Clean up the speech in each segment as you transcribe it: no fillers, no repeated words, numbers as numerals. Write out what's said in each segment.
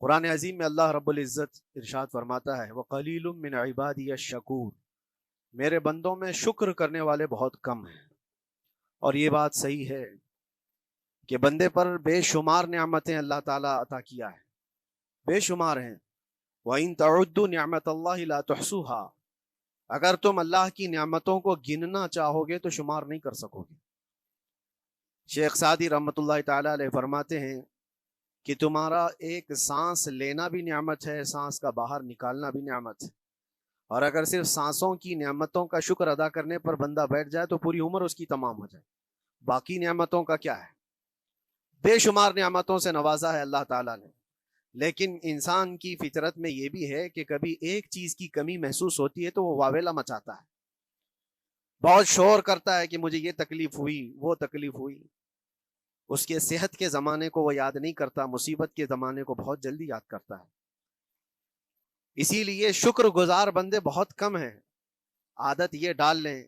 قرآن عظیم میں اللہ رب العزت ارشاد فرماتا ہے وَقَلِيلٌ مِّنْ عِبَادِيَ الشَّكُورُ، میرے بندوں میں شکر کرنے والے بہت کم ہیں۔ اور یہ بات صحیح ہے کہ بندے پر بے شمار نعمتیں اللہ تعالیٰ عطا کیا ہے، بے شمار ہیں۔ وَإِن تَعُدُّوا نِعْمَتَ اللَّهِ لَا تُحْصُوهَا، اگر تم اللہ کی نعمتوں کو گننا چاہو گے تو شمار نہیں کر سکو گے۔ شیخ سعدی رحمۃ اللہ تعالیٰ علیہ فرماتے ہیں کہ تمہارا ایک سانس لینا بھی نعمت ہے، سانس کا باہر نکالنا بھی نعمت ہے، اور اگر صرف سانسوں کی نعمتوں کا شکر ادا کرنے پر بندہ بیٹھ جائے تو پوری عمر اس کی تمام ہو جائے۔ باقی نعمتوں کا کیا ہے؟ بے شمار نعمتوں سے نوازا ہے اللہ تعالیٰ نے، لیکن انسان کی فطرت میں یہ بھی ہے کہ کبھی ایک چیز کی کمی محسوس ہوتی ہے تو وہ واویلا مچاتا ہے، بہت شور کرتا ہے کہ مجھے یہ تکلیف ہوئی، وہ تکلیف ہوئی۔ اس کے صحت کے زمانے کو وہ یاد نہیں کرتا، مصیبت کے زمانے کو بہت جلدی یاد کرتا ہے۔ اسی لیے شکر گزار بندے بہت کم ہیں۔ عادت یہ ڈال لیں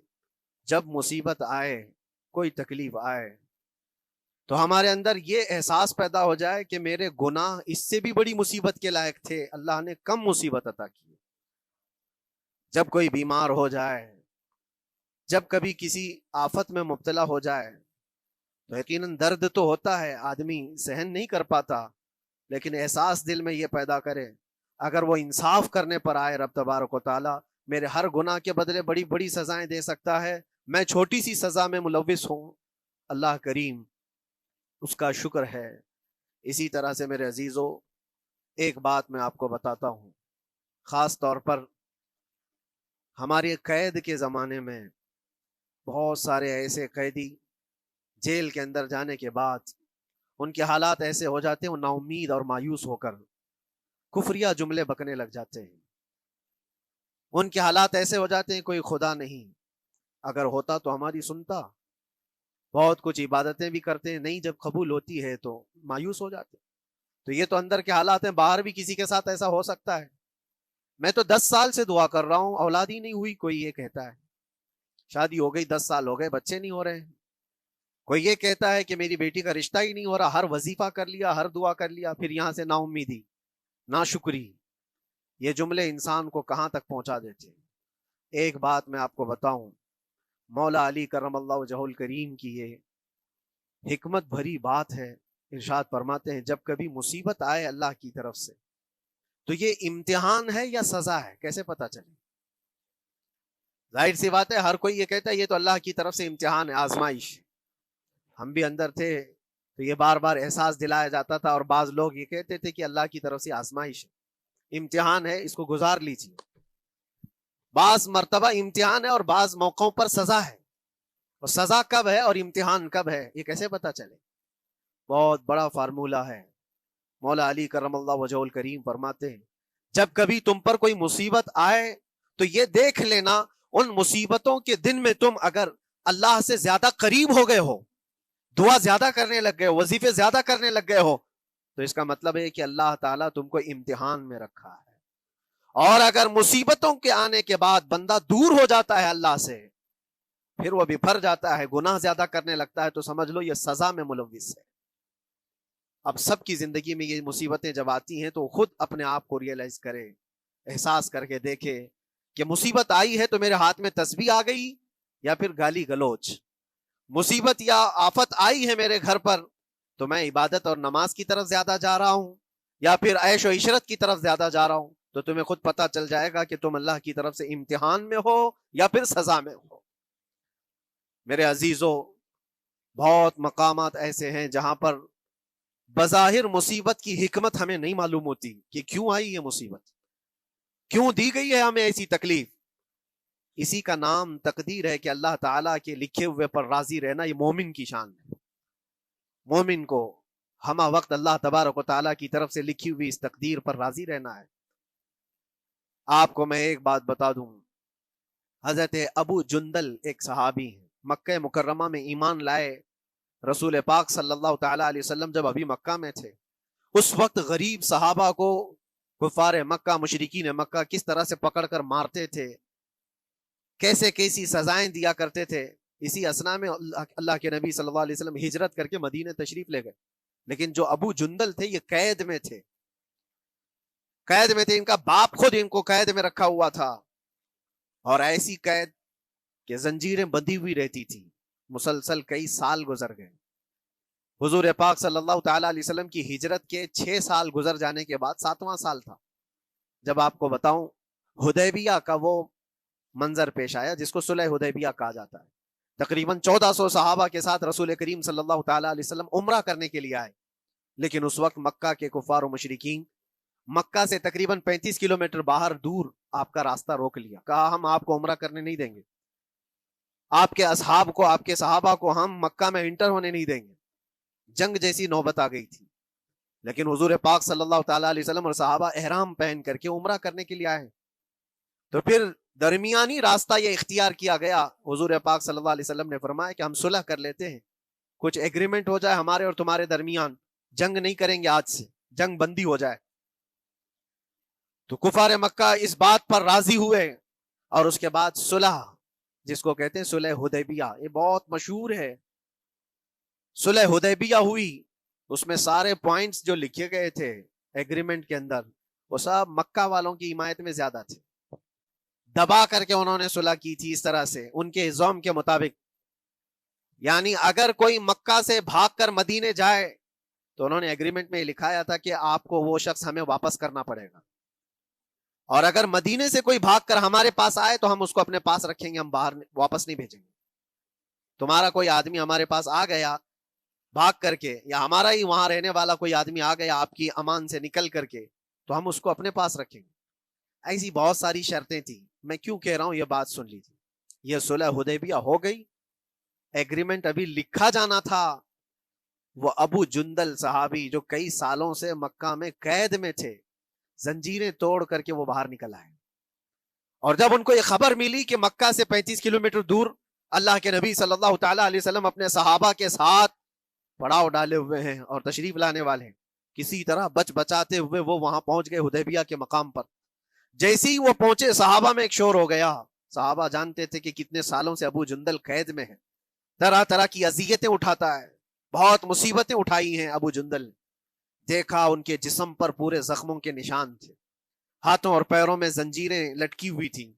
جب مصیبت آئے، کوئی تکلیف آئے تو ہمارے اندر یہ احساس پیدا ہو جائے کہ میرے گناہ اس سے بھی بڑی مصیبت کے لائق تھے، اللہ نے کم مصیبت عطا کی۔ جب کوئی بیمار ہو جائے، جب کبھی کسی آفت میں مبتلا ہو جائے تو یقیناً درد تو ہوتا ہے، آدمی سہن نہیں کر پاتا، لیکن احساس دل میں یہ پیدا کرے اگر وہ انصاف کرنے پر آئے رب تبارک و تعالیٰ میرے ہر گناہ کے بدلے بڑی بڑی سزائیں دے سکتا ہے، میں چھوٹی سی سزا میں ملوث ہوں، اللہ کریم اس کا شکر ہے۔ اسی طرح سے میرے عزیزو، ایک بات میں آپ کو بتاتا ہوں، خاص طور پر ہمارے قید کے زمانے میں بہت سارے ایسے قیدی جیل کے اندر جانے کے بعد ان کے حالات ایسے ہو جاتے ہیں، وہ نا امید اور مایوس ہو کر کفریہ جملے بکنے لگ جاتے ہیں۔ ان کے حالات ایسے ہو جاتے ہیں کوئی خدا نہیں، اگر ہوتا تو ہماری سنتا۔ بہت کچھ عبادتیں بھی کرتے ہیں، نہیں جب قبول ہوتی ہے تو مایوس ہو جاتے ہیں۔ تو یہ تو اندر کے حالات ہیں، باہر بھی کسی کے ساتھ ایسا ہو سکتا ہے۔ میں تو 10 سال سے دعا کر رہا ہوں، اولاد ہی نہیں ہوئی، کوئی یہ کہتا ہے۔ شادی ہو گئی، 10 سال ہو گئے، بچے نہیں ہو رہے ہیں۔ کوئی یہ کہتا ہے کہ میری بیٹی کا رشتہ ہی نہیں ہو رہا، ہر وظیفہ کر لیا، ہر دعا کر لیا، پھر یہاں سے نا امیدی، نا شکری۔ یہ جملے انسان کو کہاں تک پہنچا دیتے ہیں۔ ایک بات میں آپ کو بتاؤں، مولا علی کرم اللہ وجہہ الکریم کی یہ حکمت بھری بات ہے، ارشاد فرماتے ہیں جب کبھی مصیبت آئے اللہ کی طرف سے تو یہ امتحان ہے یا سزا ہے، کیسے پتا چلے؟ ظاہر سی بات ہے، ہر کوئی یہ کہتا ہے یہ تو اللہ کی طرف سے امتحان ہے، آزمائش۔ ہم بھی اندر تھے تو یہ بار بار احساس دلایا جاتا تھا، اور بعض لوگ یہ کہتے تھے کہ اللہ کی طرف سے آزمائش ہے، امتحان ہے، اس کو گزار لیجیے۔ بعض مرتبہ امتحان ہے اور بعض موقعوں پر سزا ہے، اور سزا کب ہے اور امتحان کب ہے یہ کیسے پتا چلے؟ بہت بڑا فارمولہ ہے۔ مولا علی کرم اللہ وجہ الکریم فرماتے ہیں جب کبھی تم پر کوئی مصیبت آئے تو یہ دیکھ لینا ان مصیبتوں کے دن میں تم اگر اللہ سے زیادہ قریب ہو گئے ہو، دعا زیادہ کرنے لگ گئے ہو، وظیفے زیادہ کرنے لگ گئے ہو، تو اس کا مطلب ہے کہ اللہ تعالیٰ تم کو امتحان میں رکھا ہے۔ اور اگر مصیبتوں کے آنے کے بعد بندہ دور ہو جاتا ہے اللہ سے، پھر وہ بفر جاتا ہے، گناہ زیادہ کرنے لگتا ہے، تو سمجھ لو یہ سزا میں ملوث ہے۔ اب سب کی زندگی میں یہ مصیبتیں جب آتی ہیں تو خود اپنے آپ کو ریئلائز کرے، احساس کر کے دیکھے کہ مصیبت آئی ہے تو میرے ہاتھ میں تسبیح آ گئی یا پھر گالی گلوچ؟ مصیبت یا آفت آئی ہے میرے گھر پر تو میں عبادت اور نماز کی طرف زیادہ جا رہا ہوں یا پھر عیش و عشرت کی طرف زیادہ جا رہا ہوں؟ تو تمہیں خود پتا چل جائے گا کہ تم اللہ کی طرف سے امتحان میں ہو یا پھر سزا میں ہو۔ میرے عزیزو، بہت مقامات ایسے ہیں جہاں پر بظاہر مصیبت کی حکمت ہمیں نہیں معلوم ہوتی کہ کیوں آئی یہ مصیبت، کیوں دی گئی ہے ہمیں ایسی تکلیف۔ اسی کا نام تقدیر ہے کہ اللہ تعالیٰ کے لکھے ہوئے پر راضی رہنا یہ مومن کی شان ہے۔ مومن کو ہمہ وقت اللہ تبارک و تعالیٰ کی طرف سے لکھی ہوئی اس تقدیر پر راضی رہنا ہے۔ آپ کو میں ایک بات بتا دوں، حضرت ابو جندل ایک صحابی ہیں، مکہ مکرمہ میں ایمان لائے۔ رسول پاک صلی اللہ تعالیٰ علیہ وسلم جب ابھی مکہ میں تھے، اس وقت غریب صحابہ کو کفار مکہ، مشرکین مکہ کس طرح سے پکڑ کر مارتے تھے، کیسے کیسی سزائیں دیا کرتے تھے۔ اسی اسنا میں اللہ کے نبی صلی اللہ علیہ وسلم ہجرت کر کے مدینہ تشریف لے گئے، لیکن جو ابو جندل تھے یہ قید میں تھے، قید میں تھے, ان کا باپ خود ان کو قید میں رکھا ہوا تھا, اور ایسی قید کہ زنجیریں بندھی ہوئی رہتی تھی, مسلسل کئی سال گزر گئے. حضور پاک صلی اللہ تعالی علیہ وسلم کی ہجرت کے 6 سال گزر جانے کے بعد 7واں سال تھا جب آپ کو بتاؤں حدیبیہ کا وہ منظر پیش آیا جس کو صلح حدیبیہ کہا جاتا ہے. تقریباً 1400 صحابہ کے ساتھ رسول کریم صلی اللہ تعالی علیہ وسلم عمرہ کرنے کے لیے آئے, لیکن اس وقت مکہ کے کفار و مشرکین مکہ سے تقریباً 35 کلومیٹر باہر دور آپ کا راستہ روک لیا, کہا ہم آپ کو عمرہ کرنے نہیں دیں گے, آپ کے اصحاب کو, آپ کے صحابہ کو ہم مکہ میں انٹر ہونے نہیں دیں گے. جنگ جیسی نوبت آ گئی تھی, لیکن حضور پاک صلی اللہ تعالی علیہ وسلم اور صحابہ احرام پہن کر کے عمرہ کرنے کے لیے آئے. تو پھر درمیانی راستہ یہ اختیار کیا گیا. حضور پاک صلی اللہ علیہ وسلم نے فرمایا کہ ہم صلح کر لیتے ہیں, کچھ ایگریمنٹ ہو جائے ہمارے اور تمہارے درمیان, جنگ نہیں کریں گے, آج سے جنگ بندی ہو جائے. تو کفار مکہ اس بات پر راضی ہوئے, اور اس کے بعد صلح جس کو کہتے ہیں صلح حدیبیہ, یہ بہت مشہور ہے. صلح حدیبیہ ہوئی, اس میں سارے پوائنٹس جو لکھے گئے تھے ایگریمنٹ کے اندر وہ سب مکہ والوں کی حمایت میں زیادہ تھے. دبا کر کے انہوں نے صلح کی تھی اس طرح سے ان کے نظام کے مطابق, یعنی اگر کوئی مکہ سے بھاگ کر مدینے جائے تو انہوں نے ایگریمنٹ میں لکھایا تھا کہ آپ کو وہ شخص ہمیں واپس کرنا پڑے گا, اور اگر مدینے سے کوئی بھاگ کر ہمارے پاس آئے تو ہم اس کو اپنے پاس رکھیں گے, ہم باہر واپس نہیں بھیجیں گے. تمہارا کوئی آدمی ہمارے پاس آ گیا بھاگ کر کے, یا ہمارا ہی وہاں رہنے والا کوئی آدمی آ گیا آپ کی امان سے نکل کر کے, تو ہم اس کو اپنے پاس رکھیں گے. ایسی بہت ساری شرطیں تھیں. میں کیوں کہہ رہا ہوں, یہ بات سن لیجیے. یہ صلح حدیبیہ ہو گئی, ایگریمنٹ ابھی لکھا جانا تھا. وہ ابو جندل صحابی جو کئی سالوں سے مکہ میں قید میں تھے, زنجیریں توڑ کر کے وہ باہر نکل آئے, اور جب ان کو یہ خبر ملی کہ مکہ سے 35 کلومیٹر دور اللہ کے نبی صلی اللہ تعالی علیہ وسلم اپنے صحابہ کے ساتھ پڑاؤ ڈالے ہوئے ہیں اور تشریف لانے والے ہیں, کسی طرح بچ بچاتے ہوئے وہ وہاں پہنچ گئے حدیبیہ کے مقام پر. جیسے ہی وہ پہنچے صحابہ میں ایک شور ہو گیا. صحابہ جانتے تھے کہ کتنے سالوں سے ابو جندل قید میں ہے, طرح طرح کی اذیتیں اٹھاتا ہے, بہت مصیبتیں اٹھائی ہیں ابو جندل. دیکھا ان کے جسم پر پورے زخموں کے نشان تھے, ہاتھوں اور پیروں میں زنجیریں لٹکی ہوئی تھیں.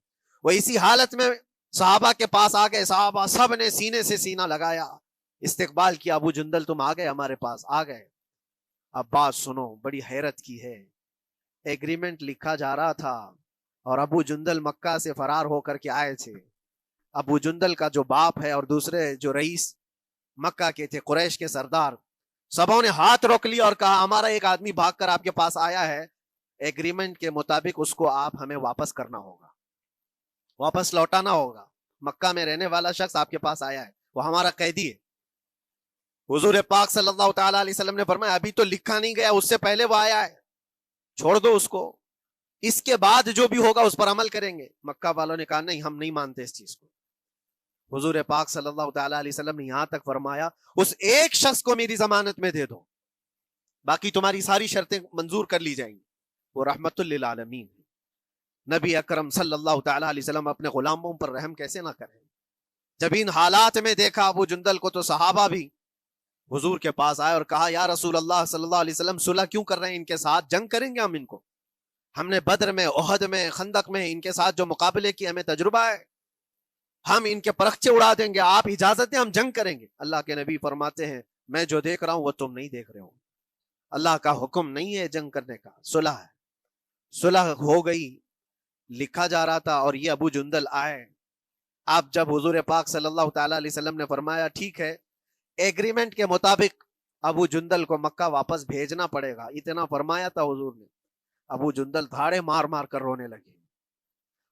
وہ اسی حالت میں صحابہ کے پاس آ گئے. صحابہ سب نے سینے سے سینہ لگایا, استقبال کیا. ابو جندل تم آ گئے ہمارے پاس, آ گئے. اب بات سنو, بڑی حیرت کی ہے. ایگریمنٹ لکھا جا رہا تھا اور ابو جندل مکہ سے فرار ہو کر کے آئے تھے. ابو جندل کا جو باپ ہے اور دوسرے جو رئیس مکہ کے تھے, قریش کے سردار, سبوں نے ہاتھ روک لیا اور کہا ہمارا ایک آدمی بھاگ کر آپ کے پاس آیا ہے, ایگریمنٹ کے مطابق اس کو آپ ہمیں واپس کرنا ہوگا, واپس لوٹانا ہوگا. مکہ میں رہنے والا شخص آپ کے پاس آیا ہے, وہ ہمارا قیدی ہے. حضور پاک صلی اللہ تعالی علیہ وسلم نے فرمایا ابھی تو لکھا نہیں گیا, اس سے پہلے وہ آیا ہے, چھوڑ دو اس کو, اس کے بعد جو بھی ہوگا اس پر عمل کریں گے. مکہ والوں نے کہا نہیں, ہم نہیں مانتے اس چیز کو. حضور پاک صلی اللہ تعالی علیہ وسلم نے یہاں تک فرمایا اس ایک شخص کو میری ضمانت میں دے دو, باقی تمہاری ساری شرطیں منظور کر لی جائیں گی. وہ رحمت للعالمین. نبی اکرم صلی اللہ تعالی علیہ وسلم اپنے غلاموں پر رحم کیسے نہ کریں. جب ان حالات میں دیکھا ابو جندل کو, تو صحابہ بھی حضور کے پاس آئے اور کہا یا رسول اللہ صلی اللہ علیہ وسلم صلح کیوں کر رہے ہیں, ان کے ساتھ جنگ کریں گے ہم ان کو, ہم نے بدر میں, احد میں, خندق میں ان کے ساتھ جو مقابلے کی ہمیں تجربہ ہے, ہم ان کے پرخچے اڑا دیں گے, آپ اجازت دیں ہم جنگ کریں گے. اللہ کے نبی فرماتے ہیں میں جو دیکھ رہا ہوں وہ تم نہیں دیکھ رہے ہو, اللہ کا حکم نہیں ہے جنگ کرنے کا, صلح ہے. صلح ہو گئی, لکھا جا رہا تھا, اور یہ ابو جندل آئے. آپ جب حضور پاک صلی اللہ تعالی علیہ وسلم نے فرمایا ٹھیک ہے ایگریمنٹ کے مطابق ابو جندل کو مکہ واپس بھیجنا پڑے گا, اتنا فرمایا تھا حضور نے, ابو جندل دھاڑے مار مار کر رونے لگے,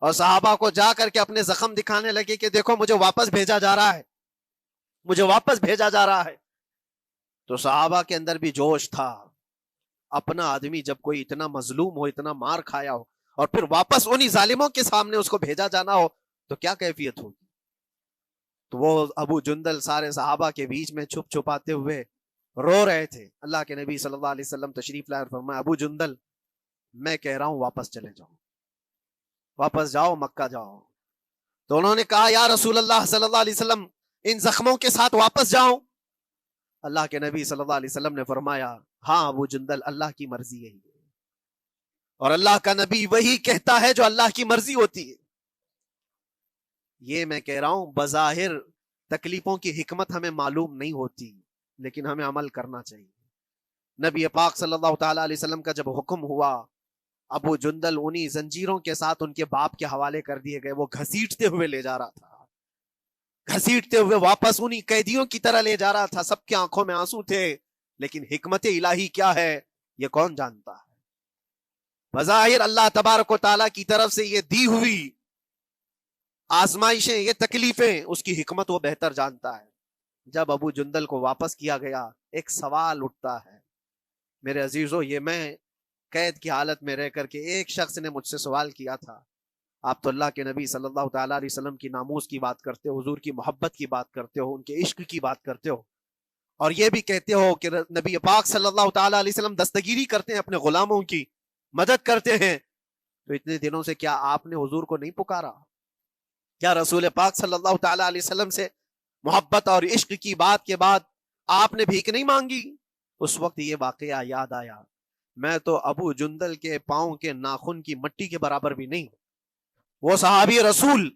اور صحابہ کو جا کر کے اپنے زخم دکھانے لگے کہ دیکھو مجھے واپس بھیجا جا رہا ہے, مجھے واپس بھیجا جا رہا ہے. تو صحابہ کے اندر بھی جوش تھا. اپنا آدمی جب کوئی اتنا مظلوم ہو, اتنا مار کھایا ہو, اور پھر واپس انہی ظالموں کے سامنے اس کو بھیجا جانا ہو, تو کیا کیفیت ہوگی. تو وہ ابو جندل سارے صحابہ کے بیچ میں چھپ چھپاتے ہوئے رو رہے تھے. اللہ کے نبی صلی اللہ علیہ وسلم تشریف لائے اور فرمایا ابو جندل میں کہہ رہا ہوں واپس چلے جاؤ, واپس جاؤ, مکہ جاؤ. تو انہوں نے کہا یا رسول اللہ صلی اللہ علیہ وسلم ان زخموں کے ساتھ واپس جاؤں. اللہ کے نبی صلی اللہ علیہ وسلم نے فرمایا ہاں ابو جندل, اللہ کی مرضی یہی ہے. اور اللہ کا نبی وہی کہتا ہے جو اللہ کی مرضی ہوتی ہے. یہ میں کہہ رہا ہوں بظاہر تکلیفوں کی حکمت ہمیں معلوم نہیں ہوتی، لیکن ہمیں عمل کرنا چاہیے. نبی پاک صلی اللہ تعالی علیہ وسلم کا جب حکم ہوا، ابو جندل انہی زنجیروں کے ساتھ ان کے باپ کے حوالے کر دیے گئے. وہ گھسیٹتے ہوئے لے جا رہا تھا، گھسیٹتے ہوئے واپس انہی قیدیوں کی طرح لے جا رہا تھا. سب کی آنکھوں میں آنسو تھے، لیکن حکمت الہی کیا ہے یہ کون جانتا ہے. بظاہر اللہ تبارک و تعالیٰ کی طرف سے یہ دی ہوئی آزمائشیں، یہ تکلیفیں، اس کی حکمت وہ بہتر جانتا ہے. جب ابو جندل کو واپس کیا گیا، ایک سوال اٹھتا ہے میرے عزیزو. یہ میں قید کی حالت میں رہ کر کے ایک شخص نے مجھ سے سوال کیا تھا، آپ تو اللہ کے نبی صلی اللہ تعالیٰ علیہ وسلم کی ناموس کی بات کرتے ہو، حضور کی محبت کی بات کرتے ہو، ان کے عشق کی بات کرتے ہو، اور یہ بھی کہتے ہو کہ نبی پاک صلی اللہ تعالیٰ علیہ وسلم دستگیری کرتے ہیں، اپنے غلاموں کی مدد کرتے ہیں، تو اتنے دنوں سے کیا آپ نے حضور کو نہیں پکارا؟ کیا رسول پاک صلی اللہ تعالیٰ علیہ وسلم سے محبت اور عشق کی بات کے بعد آپ نے بھیک نہیں مانگی؟ اس وقت یہ واقعہ یاد آیا. میں تو ابو جندل کے پاؤں کے ناخن کی مٹی کے برابر بھی نہیں. وہ صحابی رسول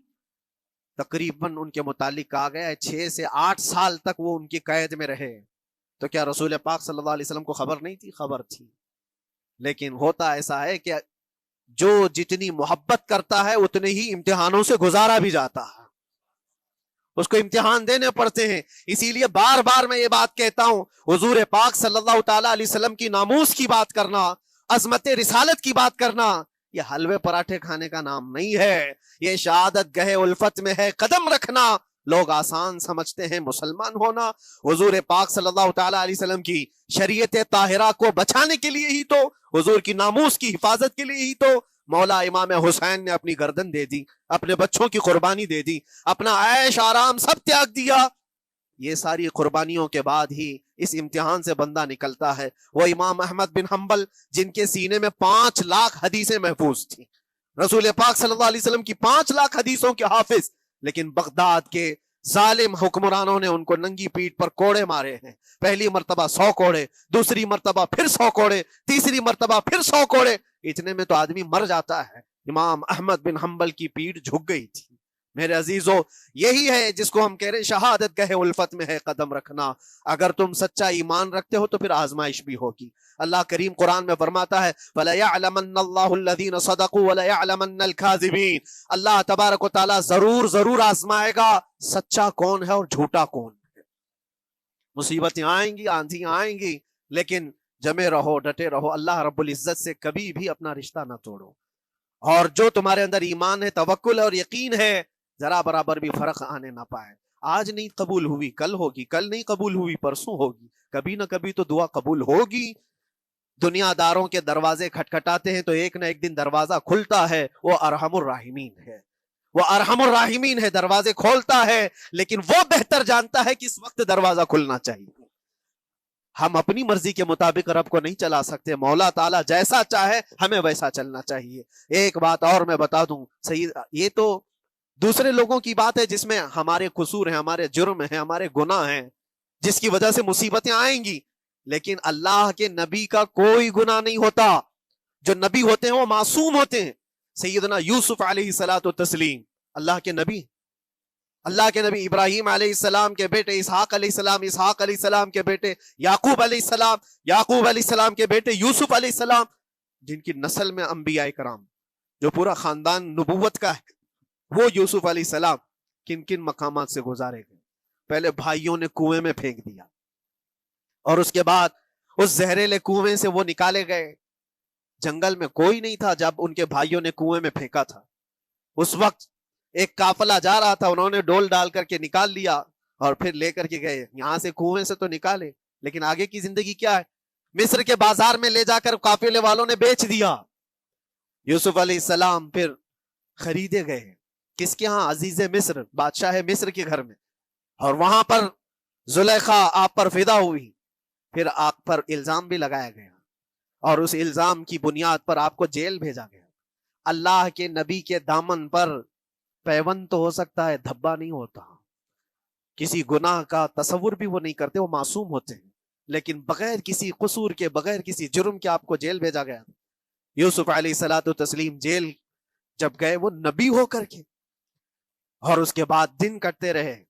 تقریباً ان کے متعلق کہا گیا ہے 6 سے 8 سال تک وہ ان کی قید میں رہے. تو کیا رسول پاک صلی اللہ علیہ وسلم کو خبر نہیں تھی؟ خبر تھی. لیکن ہوتا ایسا ہے کہ جو جتنی محبت کرتا ہے اتنے ہی امتحانوں سے گزارا بھی جاتا ہے، اس کو امتحان دینے پڑتے ہیں. اسی لیے بار بار میں یہ بات کہتا ہوں، حضور پاک صلی اللہ تعالی علیہ وسلم کی ناموس کی بات کرنا، عظمت رسالت کی بات کرنا، یہ حلوے پراٹھے کھانے کا نام نہیں ہے. یہ شہادت گہے الفت میں ہے قدم رکھنا. لوگ آسان سمجھتے ہیں مسلمان ہونا. حضور پاک صلی اللہ تعالی علیہ وسلم کی شریعت طاہرہ کو بچانے کے لیے ہی تو، حضور کی ناموس کی حفاظت کے لیے ہی تو مولا امام حسین نے اپنی گردن دے دی، اپنے بچوں کی قربانی دے دی، اپنا عیش آرام سب تیاگ دیا. یہ ساری قربانیوں کے بعد ہی اس امتحان سے بندہ نکلتا ہے. وہ امام احمد بن حنبل جن کے سینے میں 5 لاکھ حدیثیں محفوظ تھیں، رسول پاک صلی اللہ علیہ وسلم کی 5 لاکھ حدیثوں کے حافظ، لیکن بغداد کے ظالم حکمرانوں نے ان کو ننگی پیٹھ پر کوڑے مارے ہیں. پہلی مرتبہ 100 کوڑے، دوسری مرتبہ پھر 100 کوڑے، تیسری مرتبہ پھر 100 کوڑے. اتنے میں تو آدمی مر جاتا ہے. امام احمد بن حنبل کی پیٹھ جھک گئی تھی. میرے عزیزو، یہی ہے جس کو ہم کہہ رہے ہیں شہادت گہے الفت میں ہے قدم رکھنا. اگر تم سچا ایمان رکھتے ہو تو پھر آزمائش بھی ہوگی. اللہ کریم قرآن میں فرماتا ہے وَلَيَعْلَمَنَّ اللَّهُ الَّذِينَ صَدَقُوا وَلَيَعْلَمَنَّ الْكَاذِبِينَ. اللہ تبارک و تعالیٰ ضرور آزمائے گا سچا کون ہے اور جھوٹا کون ہے. مصیبتیں آئیں گی، آندھیاں آئیں گی، لیکن جمے رہو، ڈٹے رہو. اللہ رب العزت سے کبھی بھی اپنا رشتہ نہ توڑو. اور جو تمہارے اندر ایمان ہے، توکل اور یقین ہے، ذرا برابر بھی فرق آنے نہ پائے. آج نہیں قبول ہوئی کل ہوگی، کل نہیں قبول ہوئی پرسوں ہوگی، کبھی نہ کبھی تو دعا قبول ہوگی. دنیا داروں کے دروازے کھٹکھٹاتے ہیں تو ایک نہ ایک دن دروازہ کھلتا ہے. وہ ارحم الراحمین ہے، وہ ارحم الراحمین ہے، دروازے کھولتا ہے، لیکن وہ بہتر جانتا ہے کہ اس وقت دروازہ کھلنا چاہیے. ہم اپنی مرضی کے مطابق رب کو نہیں چلا سکتے. مولا تعالیٰ جیسا چاہے ہمیں ویسا چلنا چاہیے. ایک بات اور میں بتا دوں سید، یہ تو دوسرے لوگوں کی بات ہے جس میں ہمارے قصور ہیں، ہمارے جرم ہیں، ہمارے گناہ ہیں، جس کی وجہ سے مصیبتیں آئیں گی. لیکن اللہ کے نبی کا کوئی گناہ نہیں ہوتا. جو نبی ہوتے ہیں وہ معصوم ہوتے ہیں. سیدنا یوسف علیہ الصلوۃ والتسلیم اللہ کے نبی، اللہ کے نبی ابراہیم علیہ السلام کے بیٹے اسحاق علیہ السلام، اسحاق علیہ السلام کے بیٹے یعقوب علیہ السلام، یعقوب علیہ السلام کے بیٹے یوسف علیہ السلام، جن کی نسل میں انبیاء کرام جو پورا خاندان نبوت کا ہے، وہ یوسف علیہ السلام کن کن مقامات سے گزارے گئے. پہلے بھائیوں نے کنویں میں پھینک دیا، اور اس کے بعد اس زہریلے کنویں سے وہ نکالے گئے. جنگل میں کوئی نہیں تھا جب ان کے بھائیوں نے کنویں میں پھینکا تھا. اس وقت ایک قافلہ جا رہا تھا، انہوں نے ڈول ڈال کر کے نکال لیا اور پھر لے کر کے گئے. یہاں سے کنویں سے تو نکالے، لیکن آگے کی زندگی کیا ہے؟ مصر کے بازار میں لے جا کر قافلے والوں نے بیچ دیا. یوسف علیہ السلام پھر خریدے گئے. کس کے ہاں؟ عزیز مصر، بادشاہ مصر کے گھر میں. اور وہاں پر زلیخا آپ پر فدا ہوئی. پھر آپ پر الزام بھی لگایا گیا، اور اس الزام کی بنیاد پر آپ کو جیل بھیجا گیا. اللہ کے نبی کے دامن پر پیوند تو ہو سکتا ہے، دھبا نہیں ہوتا. کسی گناہ کا تصور بھی وہ نہیں کرتے، وہ معصوم ہوتے ہیں. لیکن بغیر کسی قصور کے، بغیر کسی جرم کے آپ کو جیل بھیجا گیا. یوسف علیہ الصلوۃ والتسلیم جیل جب گئے وہ نبی ہو کر کے، اور اس کے بعد دن کٹتے رہے،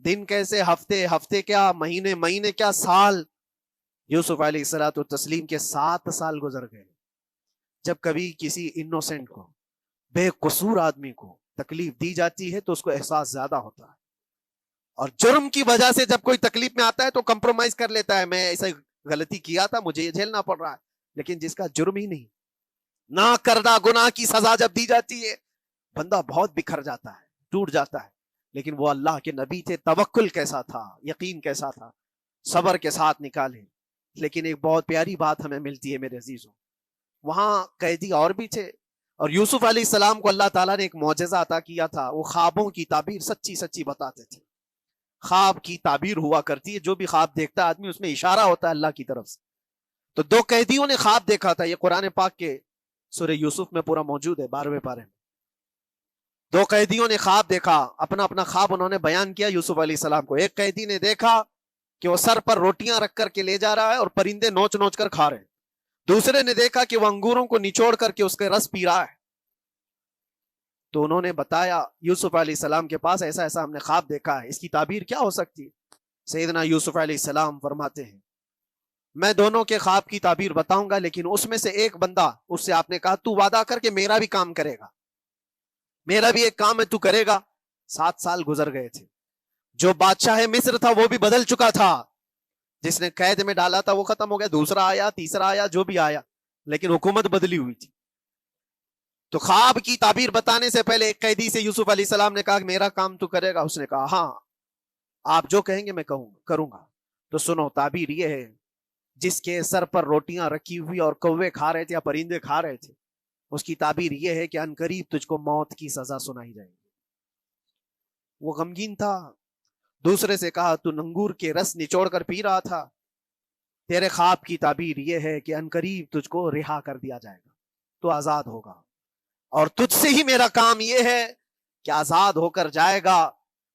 دن کیسے، ہفتے، ہفتے کیا مہینے، مہینے کیا سال، یوسف علیہ الصلوۃ والتسلیم کے 7 سال گزر گئے۔ جب کبھی کسی انوسنٹ کو، بے قصور آدمی کو تکلیف دی جاتی ہے تو اس کو احساس زیادہ ہوتا ہے، اور جرم کی وجہ سے جب کوئی تکلیف میں آتا ہے تو کمپرومائز کر لیتا ہے، میں ایسا غلطی کیا تھا مجھے یہ جھیلنا پڑ رہا ہے، لیکن جس کا جرم ہی نہیں، نہ کردہ گناہ کی سزا جب دی جاتی ہے بندہ بہت بکھر جاتا ہے، ٹوٹ جاتا ہے۔ لیکن وہ اللہ کے نبی تھے، توکل کیسا تھا، یقین کیسا تھا، صبر کے ساتھ نکالے۔ لیکن ایک بہت پیاری بات ہمیں ملتی ہے میرے عزیزوں، وہاں قیدی اور بھی تھے، اور یوسف علیہ السلام کو اللہ تعالیٰ نے ایک معجزہ عطا کیا تھا، وہ خوابوں کی تعبیر سچی سچی بتاتے تھے۔ خواب کی تعبیر ہوا کرتی ہے، جو بھی خواب دیکھتا ہے آدمی اس میں اشارہ ہوتا ہے اللہ کی طرف سے۔ تو 2 قیدیوں نے خواب دیکھا تھا، یہ قرآن پاک کے سورہ یوسف میں پورا موجود ہے، 12ویں پارے میں۔ 2 قیدیوں نے خواب دیکھا، اپنا اپنا خواب انہوں نے بیان کیا یوسف علیہ السلام کو۔ ایک قیدی نے دیکھا کہ وہ سر پر روٹیاں رکھ کر کے لے جا رہا ہے اور پرندے نوچ نوچ کر کھا رہے ہیں۔ دوسرے نے دیکھا کہ وہ انگوروں کو نچوڑ کر کے اس کے رس پی رہا ہے۔ تو انہوں نے بتایا یوسف علیہ السلام کے پاس، ایسا ایسا ہم نے خواب دیکھا ہے، اس کی تعبیر کیا ہو سکتی ہے؟ سیدنا یوسف علیہ السلام فرماتے ہیں میں دونوں کے خواب کی تعبیر بتاؤں گا، لیکن اس میں سے ایک بندہ، اس سے آپ نے کہا تو وعدہ کر کے میرا بھی کام کرے گا، میرا بھی ایک کام ہے تو کرے گا۔ 7 سال گزر گئے تھے، جو بادشاہ مصر تھا وہ بھی بدل چکا تھا، جس نے قید میں ڈالا تھا وہ ختم ہو گیا، دوسرا آیا، تیسرا آیا، جو بھی آیا، لیکن حکومت بدلی ہوئی تھی۔ تو خواب کی تعبیر بتانے سے پہلے ایک قیدی سے یوسف علیہ السلام نے کہا کہ میرا کام تو کرے گا؟ اس نے کہا ہاں، آپ جو کہیں گے میں کروں گا۔ تو سنو، تعبیر یہ ہے، جس کے سر پر روٹیاں رکھی ہوئی اور کوے کھا رہے تھے یا پرندے کھا رہے تھے، اس کی تعبیر یہ ہے کہ عنقریب تجھ کو موت کی سزا سنائی جائے گی۔ وہ غمگین تھا، دوسرے سے کہا تو انگور کے رس نچوڑ کر پی رہا تھا، تیرے خواب کی تعبیر یہ ہے کہ عنقریب تجھ کو رہا کر دیا جائے گا، تو آزاد ہوگا، اور تجھ سے ہی میرا کام یہ ہے کہ آزاد ہو کر جائے گا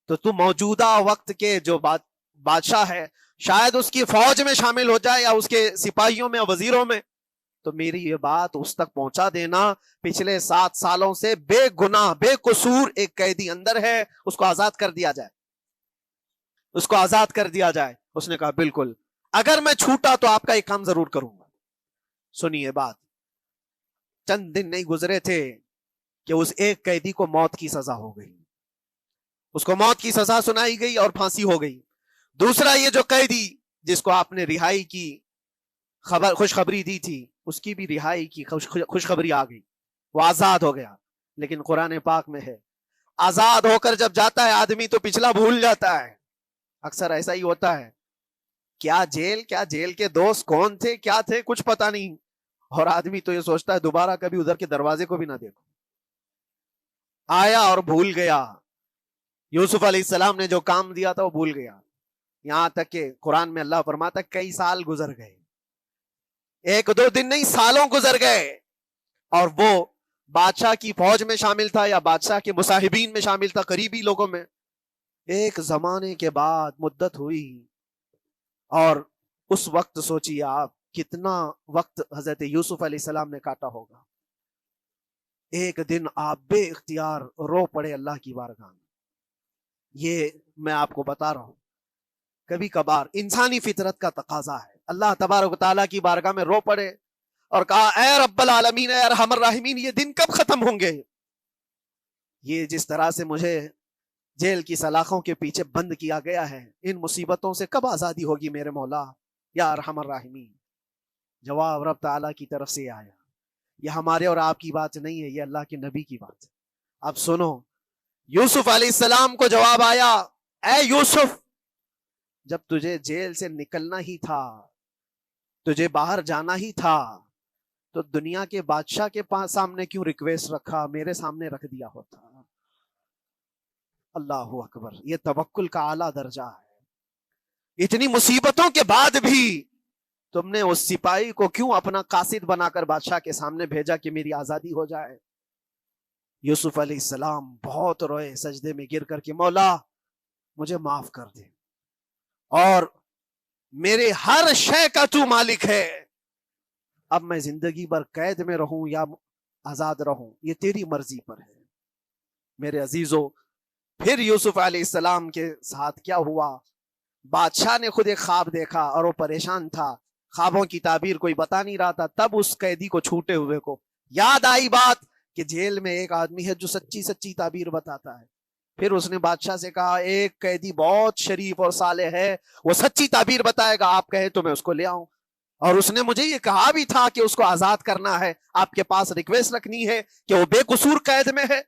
تو تو موجودہ وقت کے جو بادشاہ ہے شاید اس کی فوج میں شامل ہو جائے یا اس کے سپاہیوں میں، وزیروں میں، تو میری یہ بات اس تک پہنچا دینا، پچھلے 7 سالوں سے بے گناہ بے قصور ایک قیدی اندر ہے، اس کو آزاد کر دیا جائے، اس کو آزاد کر دیا جائے۔ اس نے کہا بالکل، اگر میں چھوٹا تو آپ کا ایک کام ضرور کروں گا۔ سنیے بات، چند دن نہیں گزرے تھے کہ اس ایک قیدی کو موت کی سزا ہو گئی، اس کو موت کی سزا سنائی گئی اور پھانسی ہو گئی۔ دوسرا یہ جو قیدی جس کو آپ نے رہائی کی خوشخبری دی تھی، اس کی بھی رہائی کی خوشخبری آ گئی، وہ آزاد ہو گیا۔ لیکن قرآن پاک میں ہے، آزاد ہو کر جب جاتا ہے آدمی تو پچھلا بھول جاتا ہے، اکثر ایسا ہی ہوتا ہے، کیا جیل کے دوست کون تھے، کیا تھے، کچھ پتا نہیں، اور آدمی تو یہ سوچتا ہے دوبارہ کبھی ادھر کے دروازے کو بھی نہ دیکھو، آیا اور بھول گیا۔ یوسف علیہ السلام نے جو کام دیا تھا وہ بھول گیا، یہاں تک کہ قرآن میں اللہ فرماتا ہے کئی سال گزر گئے، 1-2 دن نہیں، سالوں گزر گئے، اور وہ بادشاہ کی فوج میں شامل تھا یا بادشاہ کے مصاحبین میں شامل تھا، قریبی لوگوں میں۔ ایک زمانے کے بعد مدت ہوئی، اور اس وقت سوچیے آپ کتنا وقت حضرت یوسف علیہ السلام نے کاٹا ہوگا۔ ایک دن آپ بے اختیار رو پڑے اللہ کی بارگاہ میں۔ یہ میں آپ کو بتا رہا ہوں، کبھی کبھار انسانی فطرت کا تقاضا ہے، اللہ تبارک و تعالیٰ کی بارگاہ میں رو پڑے اور کہا اے رب العالمین، اے ارحم الراحمین، یہ دن کب ختم ہوں گے؟ یہ جس طرح سے مجھے جیل کی سلاخوں کے پیچھے بند کیا گیا ہے، ان مصیبتوں سے کب آزادی ہوگی میرے مولا یا ارحم الراحمین؟ جواب رب تعالیٰ کی طرف سے آیا، یہ ہمارے اور آپ کی بات نہیں ہے، یہ اللہ کے نبی کی بات ہے۔ اب سنو، یوسف علیہ السلام کو جواب آیا، اے یوسف، جب تجھے جیل سے نکلنا ہی تھا، تجھے باہر جانا ہی تھا، تو دنیا کے بادشاہ کے پاس سامنے کیوں ریکویسٹ رکھا، میرے سامنے رکھ دیا ہوتا۔ اللہ اکبر، یہ توکل کا اعلیٰ درجہ ہے۔ اتنی مصیبتوں کے بعد بھی تم نے اس سپاہی کو کیوں اپنا قاصد بنا کر بادشاہ کے سامنے بھیجا کہ میری آزادی ہو جائے؟ یوسف علیہ السلام بہت روئے، سجدے میں گر کر کے مولا مجھے معاف کر دے، اور میرے ہر شے کا تو مالک ہے، اب میں زندگی بھر قید میں رہوں یا آزاد رہوں یہ تیری مرضی پر ہے۔ میرے عزیزو، پھر یوسف علیہ السلام کے ساتھ کیا ہوا؟ بادشاہ نے خود ایک خواب دیکھا اور وہ پریشان تھا، خوابوں کی تعبیر کوئی بتا نہیں رہا تھا۔ تب اس قیدی کو چھوٹے ہوئے کو یاد آئی بات کہ جیل میں ایک آدمی ہے جو سچی سچی تعبیر بتاتا ہے۔ پھر اس نے بادشاہ سے کہا ایک قیدی بہت شریف اور صالح ہے، وہ سچی تعبیر بتائے گا، آپ کہیں تو میں اس کو لے آؤں۔ اور اس نے مجھے یہ کہا بھی تھا کہ اس کو آزاد کرنا ہے، آپ کے پاس ریکویسٹ رکھنی ہے کہ وہ بے قصور قید میں ہے۔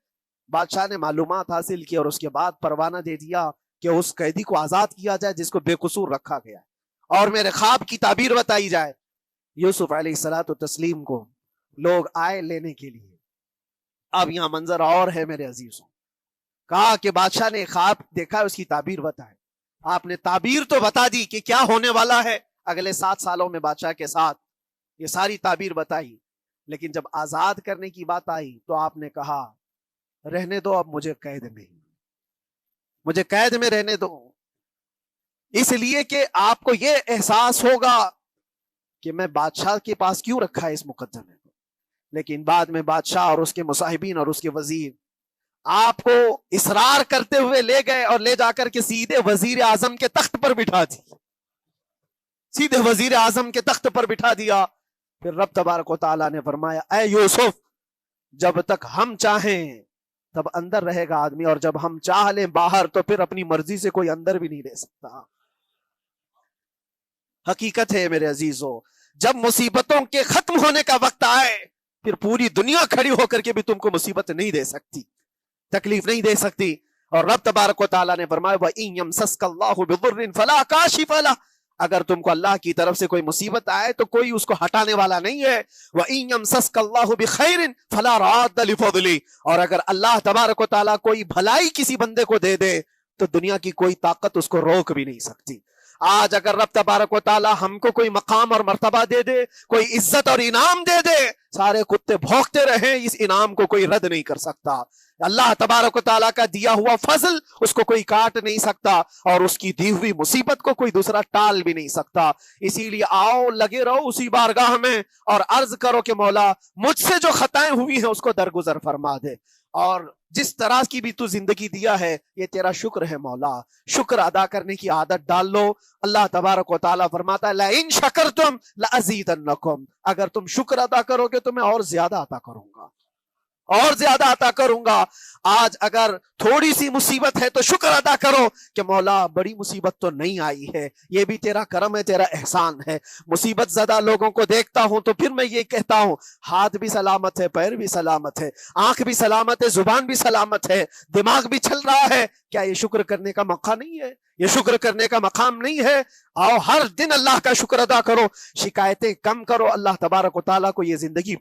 بادشاہ نے معلومات حاصل کی اور اس کے بعد پروانہ دے دیا کہ اس قیدی کو آزاد کیا جائے جس کو بے قصور رکھا گیا ہے، اور میرے خواب کی تعبیر بتائی جائے۔ یوسف علیہ الصلوۃ والتسلیم کو لوگ آئے لینے کے لیے۔ اب یہاں منظر اور ہے میرے عزیزوں، کہا کہ بادشاہ نے خواب دیکھا، اس کی تعبیر بتائے۔ آپ نے تعبیر تو بتا دی کہ کیا ہونے والا ہے اگلے 7 سالوں میں بادشاہ کے ساتھ، یہ ساری تعبیر بتائی، لیکن جب آزاد کرنے کی بات آئی تو آپ نے کہا رہنے دو، اب مجھے قید میں، مجھے قید میں رہنے دو، اس لیے کہ آپ کو یہ احساس ہوگا کہ میں بادشاہ کے پاس کیوں رکھا ہے اس مقدمے کو۔ لیکن بعد میں بادشاہ اور اس کے مصاحبین اور اس کے وزیر آپ کو اصرار کرتے ہوئے لے گئے اور لے جا کر کے سیدھے وزیر اعظم کے تخت پر بٹھا دی، سیدھے وزیر اعظم کے تخت پر بٹھا دیا۔ پھر رب تبارک و تعالیٰ نے فرمایا اے یوسف، جب تک ہم چاہیں تب اندر رہے گا آدمی، اور جب ہم چاہ لیں باہر تو پھر اپنی مرضی سے کوئی اندر بھی نہیں رہ سکتا۔ حقیقت ہے میرے عزیزو، جب مصیبتوں کے ختم ہونے کا وقت آئے پھر پوری دنیا کھڑی ہو کر کے بھی تم کو مصیبت نہیں دے سکتی، تکلیف نہیں دے سکتی۔ اور رب تبارک و تعالیٰ نے فرمایا وَإِن يَمْسَسْكَ اللَّهُ بِضُرٍّ فَلَا كَاشِفَ لَهُ، اگر تم کو اللہ کی طرف سے کوئی مصیبت آئے تو کوئی اس کو ہٹانے والا نہیں ہے۔ وَإِن يَمْسَسْكَ اللَّهُ بِخَيْرٍ فَلَا رَادَّ لِفَضْلِهِ، اور اگر اللہ تبارک و تعالیٰ کوئی بھلائی کسی بندے کو دے دے تو دنیا کی کوئی طاقت اس کو روک بھی نہیں سکتی۔ آج اگر رب تبارک و تعالیٰ ہم کو کوئی مقام اور مرتبہ دے دے، کوئی عزت اور انعام دے دے، سارے کتے بھونکتے رہیں، اس انعام کو کوئی رد نہیں کر سکتا۔ اللہ تبارک و تعالیٰ کا دیا ہوا فضل اس کو کوئی کاٹ نہیں سکتا، اور اس کی دی ہوئی مصیبت کو کوئی دوسرا ٹال بھی نہیں سکتا۔ اسی لیے آؤ لگے رہو اسی بارگاہ میں اور عرض کرو کہ مولا مجھ سے جو خطائیں ہوئی ہیں اس کو درگزر فرما دے، اور جس طرح کی بھی تو زندگی دیا ہے یہ تیرا شکر ہے مولا، شکر ادا کرنے کی عادت ڈال لو۔ اللہ تبارک و تعالیٰ فرماتا ہے لَإِن شَكَرْتُمْ لَأَزِيدَنَّكُمْ، اگر تم شکر ادا کرو گے تو میں اور زیادہ عطا کروں گا، اور زیادہ عطا کروں گا۔ آج اگر تھوڑی سی مصیبت ہے تو شکر ادا کرو کہ مولا بڑی مصیبت تو نہیں آئی ہے، یہ بھی تیرا کرم ہے، تیرا احسان ہے۔ مصیبت زدہ لوگوں کو دیکھتا ہوں تو پھر میں یہ کہتا ہوں ہاتھ بھی سلامت ہے، پیر بھی سلامت ہے، آنکھ بھی سلامت ہے، زبان بھی سلامت ہے، دماغ بھی چل رہا ہے، کیا یہ شکر کرنے کا موقع نہیں ہے؟ یہ شکر کرنے کا مقام نہیں ہے؟ آؤ ہر دن اللہ کا شکر ادا کرو، شکایتیں کم کرو، اللہ تبارک و تعالیٰ کو یہ زندگی